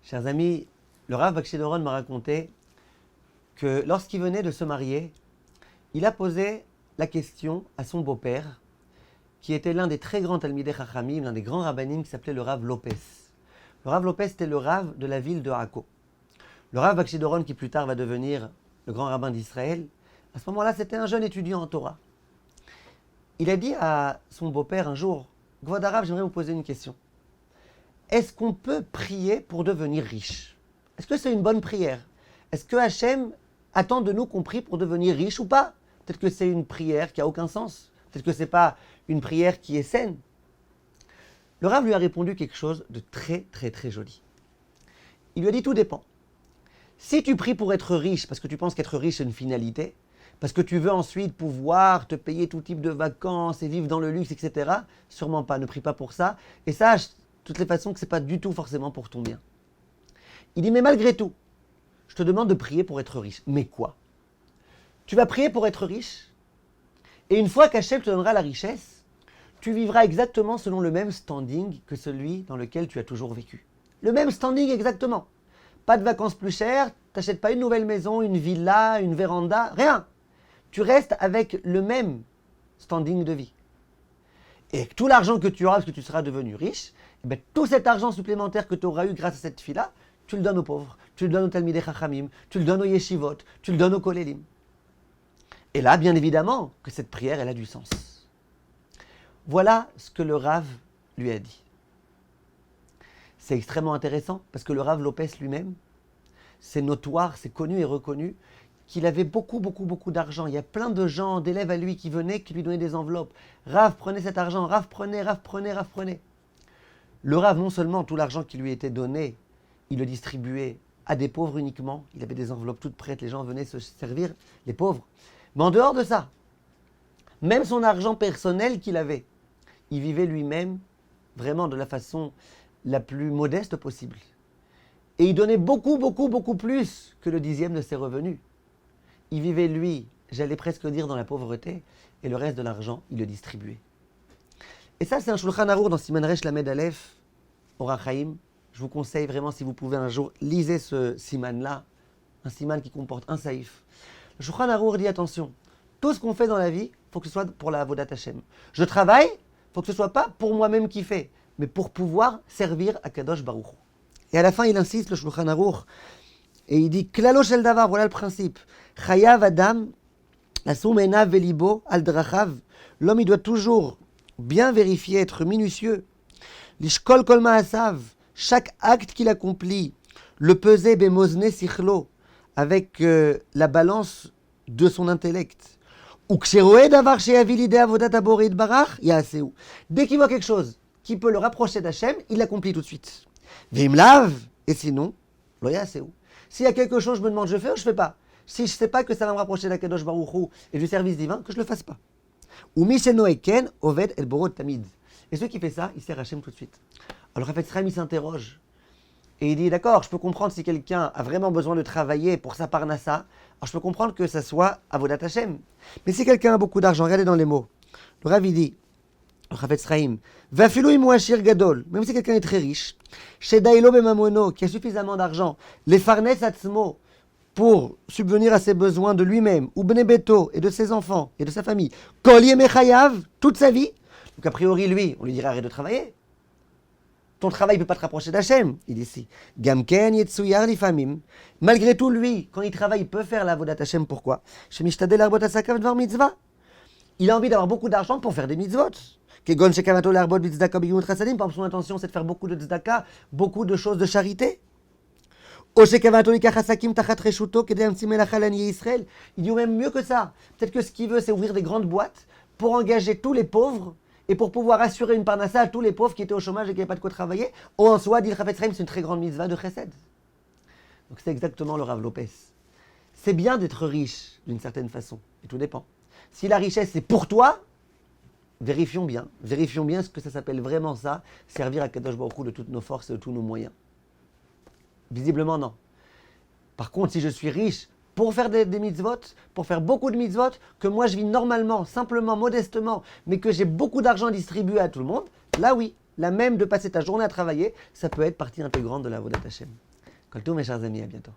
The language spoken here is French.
Chers amis, le Rav Bakshi Doron m'a raconté que lorsqu'il venait de se marier, il a posé la question à son beau-père, qui était l'un des très grands Talmidei Chachamim, l'un des grands rabbinim qui s'appelait le Rav Lopez. Le Rav Lopez était le Rav de la ville de Akko. Le Rav Bakshi Doron, qui plus tard va devenir le grand rabbin d'Israël, à ce moment-là, c'était un jeune étudiant en Torah. Il a dit à son beau-père un jour, « Kvod Harav, j'aimerais vous poser une question. Est-ce qu'on peut prier pour devenir riche? Est-ce que c'est une bonne prière? Est-ce que Hachem attend de nous qu'on prie pour devenir riche ou pas? Peut-être que c'est une prière qui n'a aucun sens. Peut-être que ce n'est pas une prière qui est saine. » Le Rav lui a répondu quelque chose de très joli. Il lui a dit, tout dépend. Si tu pries pour être riche, parce que tu penses qu'être riche c'est une finalité, parce que tu veux ensuite pouvoir te payer tout type de vacances et vivre dans le luxe, etc., sûrement pas, ne prie pas pour ça. Et sache, de toutes les façons, que ce n'est pas du tout forcément pour ton bien. Il dit, mais malgré tout, je te demande de prier pour être riche. Mais quoi? Tu vas prier pour être riche, et une fois qu'Hachem te donnera la richesse, tu vivras exactement selon le même standing que celui dans lequel tu as toujours vécu. Le même standing exactement. Pas de vacances plus chères, tu n'achètes pas une nouvelle maison, une villa, une véranda, rien. Tu restes avec le même standing de vie. Et tout l'argent que tu auras, parce que tu seras devenu riche, eh bien, tout cet argent supplémentaire que tu auras eu grâce à cette fille-là, tu le donnes aux pauvres, tu le donnes aux Talmidei Chachamim, tu le donnes aux yeshivot, tu le donnes aux kolélim. Et là, bien évidemment, que cette prière, elle a du sens. Voilà ce que le Rav lui a dit. C'est extrêmement intéressant, parce que le Rav Lopez lui-même, c'est notoire, c'est connu et reconnu, qu'il avait beaucoup d'argent. Il y a plein de gens, d'élèves à lui qui venaient, qui lui donnaient des enveloppes. Rav, prenez cet argent, Rav, prenez. Le Rav, non seulement tout l'argent qui lui était donné, il le distribuait à des pauvres uniquement. Il avait des enveloppes toutes prêtes, les gens venaient se servir, les pauvres. Mais en dehors de ça, même son argent personnel qu'il avait, il vivait lui-même vraiment de la façon la plus modeste possible. Et il donnait beaucoup plus que le 10e de ses revenus. Il vivait, lui, j'allais presque dire dans la pauvreté, et le reste de l'argent, il le distribuait. Et ça, c'est un Shulchan Arour dans Siman Resh Lamed Aleph, Orach Chaim. Je vous conseille vraiment, si vous pouvez un jour, lisez ce siman-là, un siman qui comporte un saïf. Le Shulchan Arour dit, attention, tout ce qu'on fait dans la vie, il faut que ce soit pour la Avodat Hashem. Je travaille, il faut que ce ne soit pas pour moi-même qui fait, mais pour pouvoir servir à Kadosh Baruch Hu. Et à la fin, il insiste, le Shulchan Arour, et il dit, Klalo shel davar, voilà le principe. Chayav Adam, asum enav velibo al drachav. L'homme, il doit toujours bien vérifier, être minutieux. Lishkol kol ma'asav, chaque acte qu'il accomplit, le peser bemozne sichlo, avec la balance de son intellect. Ou ksheroe davar sheyavi lidei avodat haborei yitbarach, ya'aseu. Dès qu'il voit quelque chose qui peut le rapprocher d'Hachem, il l'accomplit tout de suite. Vim lav, et sinon, lo ya'aseu. S'il y a quelque chose, je me demande, je fais ou je fais pas? Si je ne sais pas que ça va me rapprocher d'Akadosh Baruch Hu et du service divin, que je ne le fasse pas. Ou Misheno Eken, Oved El Borot Tamid. Et celui qui fait ça, il sert Hachem tout de suite. Alors Hafetz Chaim, il s'interroge. Et il dit, d'accord, je peux comprendre si quelqu'un a vraiment besoin de travailler pour sa parnassa. Alors je peux comprendre que ça soit Avodat Hachem. Mais si quelqu'un a beaucoup d'argent, regardez dans les mots. Le Rav, il dit, le Hafetz Chaim, Vafilu imu ashir gadol, même si quelqu'un est très riche, Shedailo bemamono, qui a suffisamment d'argent, les farnes atzmo, pour subvenir à ses besoins de lui-même, ou benebeto, et de ses enfants, et de sa famille, kol yemechayav, toute sa vie. Donc a priori, lui, on lui dirait arrête de travailler. Ton travail ne peut pas te rapprocher d'Hachem. Il dit ici, gamken yetzuyar lifamim. Malgré tout, lui, quand il travaille, il peut faire la avodat Hachem. Pourquoi? Shemishtadel arbot asakav dvar mitzvah. Il a envie d'avoir beaucoup d'argent pour faire des mitzvot. Kegon shekavato l'arbot b'tzdaka b'gimut chasadim. Par exemple, son intention, c'est de faire beaucoup de tzedaka, beaucoup de choses de charité. Il dit même mieux que ça. Peut-être que ce qu'il veut, c'est ouvrir des grandes boîtes pour engager tous les pauvres et pour pouvoir assurer une parnassa à tous les pauvres qui étaient au chômage et qui n'avaient pas de quoi travailler. Ou en soi, dit le Hafetz Chaim, c'est une très grande mitzvah de chesed. Donc c'est exactement le Rav Lopez. C'est bien d'être riche d'une certaine façon, et tout dépend. Si la richesse c'est pour toi, vérifions bien ce que ça s'appelle vraiment ça, servir à Kadosh Baruch Hu de toutes nos forces et de tous nos moyens. Visiblement, non. Par contre, si je suis riche pour faire des mitzvot, pour faire beaucoup de mitzvot, que moi je vis normalement, simplement, modestement, mais que j'ai beaucoup d'argent distribué à tout le monde, là oui, là même de passer ta journée à travailler, ça peut être partie intégrante de la Avodat Hashem. Colto, mes chers amis, à bientôt.